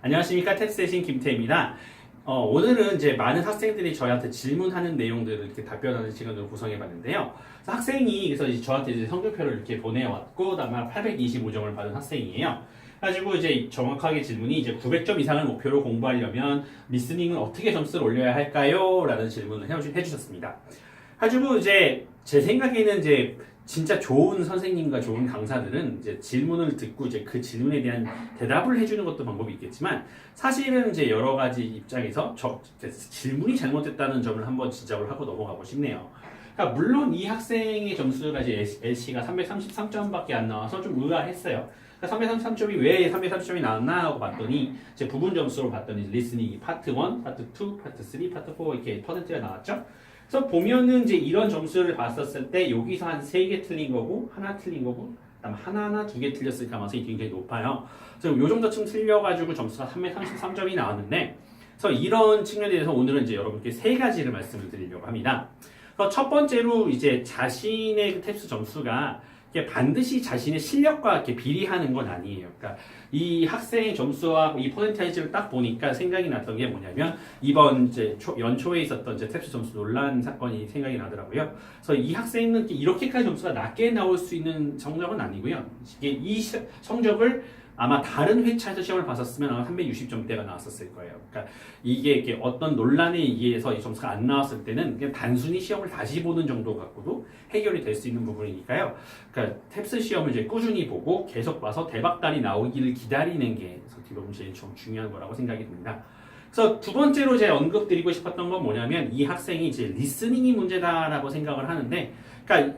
안녕하십니까. 탭스의 신 김태입니다. 오늘은 이제 많은 학생들이 저희한테 질문하는 내용들을 이렇게 답변하는 시간으로 구성해 봤는데요. 학생이 그래서 이제 저한테 이제 성적표를 이렇게 보내왔고, 아마 825점을 받은 학생이에요. 가지고 이제 정확하게 질문이 이제 900점 이상을 목표로 공부하려면 리스닝은 어떻게 점수를 올려야 할까요? 라는 질문을 해주셨습니다. 가지고 이제 제 생각에는 이제 진짜 좋은 선생님과 좋은 강사들은 이제 질문을 듣고 이제 그 질문에 대한 대답을 해주는 것도 방법이 있겠지만, 사실은 이제 여러 가지 입장에서 질문이 잘못됐다는 점을 한번 지적을 하고 넘어가고 싶네요. 그러니까 물론 이 학생의 점수가 이제 LC가 333점밖에 안 나와서 좀 의아했어요. 그러니까 333점이 왜 330점이 나왔나 하고 봤더니 이제 부분 점수로 봤더니 리스닝이 파트 1, 파트 2, 파트 3, 파트 4 이렇게 퍼센트가 나왔죠. 그래서 보면은 이제 이런 점수를 봤었을 때 여기서 한 3개 틀린 거고 하나 틀린 거고 그다음 하나나 2개 틀렸을 가능성이 굉장히 높아요. 그래서 요 정도쯤 틀려가지고 점수가 333점이 나왔는데, 그래서 이런 측면에 대해서 오늘은 이제 여러분께 3가지를 말씀을 드리려고 합니다. 그래서 첫 번째로 이제 자신의 탭스 점수가 반드시 자신의 실력과 이렇게 비례하는 건 아니에요. 그러니까 이 학생의 점수와 이 퍼센테이지를 딱 보니까 생각이 났던 게 뭐냐면, 이번 이제 연초에 있었던 이제 탭스 점수 논란 사건이 생각이 나더라고요. 그래서 이 학생은 이렇게까지 점수가 낮게 나올 수 있는 성적은 아니고요. 이게 이 성적을 아마 다른 회차에서 시험을 봤었으면 아마 360점대가 나왔었을 거예요. 그러니까 이게 어떤 논란에 의해서 이 점수가 안 나왔을 때는 그냥 단순히 시험을 다시 보는 정도 갖고도 해결이 될 수 있는 부분이니까요. 그러니까 탭스 시험을 이제 꾸준히 보고 계속 봐서 대박단이 나오기를 기다리는 게 뒤로 제일 좀 중요한 거라고 생각이 듭니다. 그래서 두 번째로 제가 언급드리고 싶었던 건 뭐냐면, 이 학생이 이제 리스닝이 문제다라고 생각을 하는데, 그러니까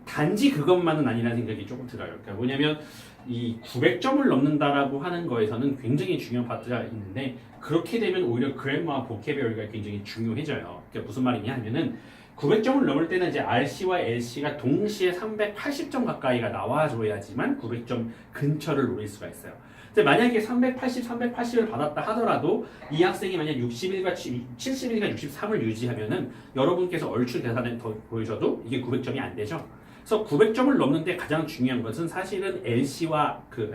단지 그것만은 아니라는 생각이 조금 들어요. 그러니까 뭐냐면 이 900점을 넘는다라고 하는 거에서는 굉장히 중요한 파트가 있는데, 그렇게 되면 오히려 그래머와 보캐버리가 굉장히 중요해져요. 그러니까 무슨 말이냐 하면은 900점을 넘을 때는 이제 RC와 LC가 동시에 380점 가까이가 나와줘야지만 900점 근처를 노릴 수가 있어요. 근데 만약에 380, 380을 받았다 하더라도 이 학생이 만약 61과 71과 63을 유지하면은 여러분께서 얼추 계산을 더 보여줘도 이게 900점이 안 되죠. 그래서 900점을 넘는데 가장 중요한 것은 사실은 LC와 그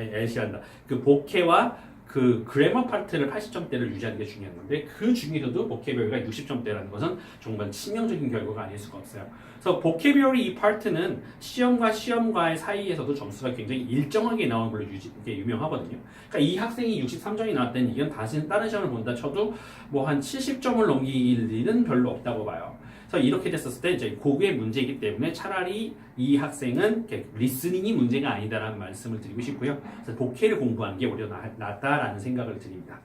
보케와 그 그래머 파트를 80점대를 유지하는 게 중요한 건데, 그 중에서도 보케버리가 60점대라는 것은 정말 치명적인 결과가 아닐 수가 없어요. 그래서 보케버리 이 파트는 시험과 시험과의 사이에서도 점수가 굉장히 일정하게 나오는 걸로 이게 유명하거든요. 그러니까 이 학생이 63점이 나왔다는 이건 다른 시험을 본다 쳐도 뭐 한 70점을 넘길 일은 별로 없다고 봐요. 그래서 이렇게 됐었을 때 이제 그게 문제이기 때문에 차라리 이 학생은 리스닝이 문제가 아니다라는 말씀을 드리고 싶고요. 그래서 보케를 공부하는 게 오히려 낫다라는 생각을 드립니다.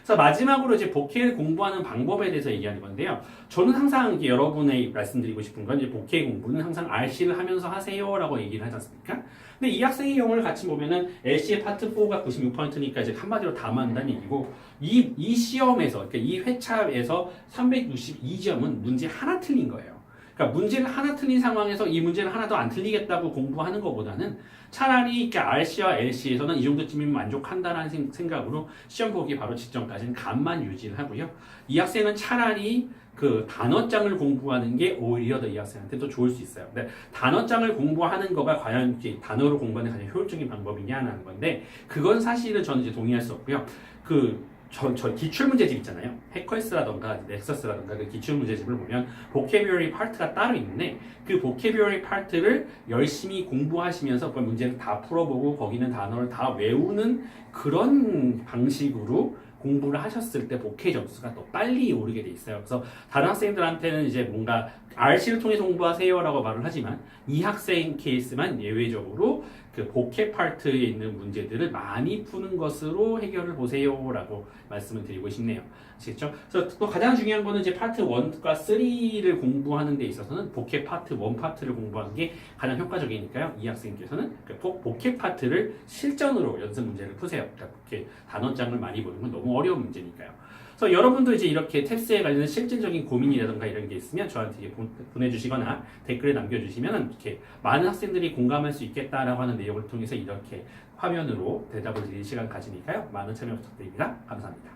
그래서 마지막으로 이제 보케를 공부하는 방법에 대해서 얘기하는 건데요. 저는 항상 여러분의 말씀드리고 싶은 건, 이제 보케 공부는 항상 RC를 하면서 하세요라고 얘기를 하지 않습니까? 근데 이 학생의 경우를 같이 보면은 LC의 파트 4가 96%니까 이제 한마디로 다 맞는다는 얘기고, 이 시험에서, 그러니까 이 회차에서 362점은 문제 하나 틀린 거예요. 그러니까 문제를 하나 틀린 상황에서 이 문제를 하나도 안 틀리겠다고 공부하는 것보다는 차라리 RC와 LC에서는 이 정도쯤이면 만족한다는 생각으로 시험 보기 바로 직전까지는 감만 유지를 하고요. 이 학생은 차라리 그 단어장을 공부하는 게 오히려 더 이 학생한테 더 좋을 수 있어요. 근데 단어장을 공부하는 거가 과연 단어로 공부하는 가장 효율적인 방법이냐는 건데, 그건 사실은 저는 이제 동의할 수 없고요. 저 기출문제집 있잖아요. 해커스라던가 넥서스라던가 그 기출문제집을 보면 보캐버리 파트가 따로 있는데, 그 보캐버리 파트를 열심히 공부하시면서 그 문제를 다 풀어보고 거기는 단어를 다 외우는 그런 방식으로 공부를 하셨을 때 보케 점수가 더 빨리 오르게 돼 있어요. 그래서 다른 학생들한테는 이제 뭔가 RC를 통해서 공부하세요라고 말을 하지만, 이 학생 케이스만 예외적으로 그 보케 파트에 있는 문제들을 많이 푸는 것으로 해결을 보세요라고 말씀을 드리고 싶네요. 아시겠죠? 그래서 또 가장 중요한 거는 이제 파트 1과 3를 공부하는 데 있어서는 보케 파트 1 파트를 공부하는 게 가장 효과적이니까요. 이 학생께서는 그 보케 파트를 실전으로 연습 문제를 푸세요. 그러니까 이렇게 단어장을 많이 보는 건 너무 어려운 문제니까요. 그래서 여러분도 이제 이렇게 탭스에 관련된 실질적인 고민이라든가 이런 게 있으면 저한테 보내주시거나 댓글에 남겨주시면 이렇게 많은 학생들이 공감할 수 있겠다라고 하는 내용을 통해서 이렇게 화면으로 대답을 드릴 시간 가지니까요. 많은 참여 부탁드립니다. 감사합니다.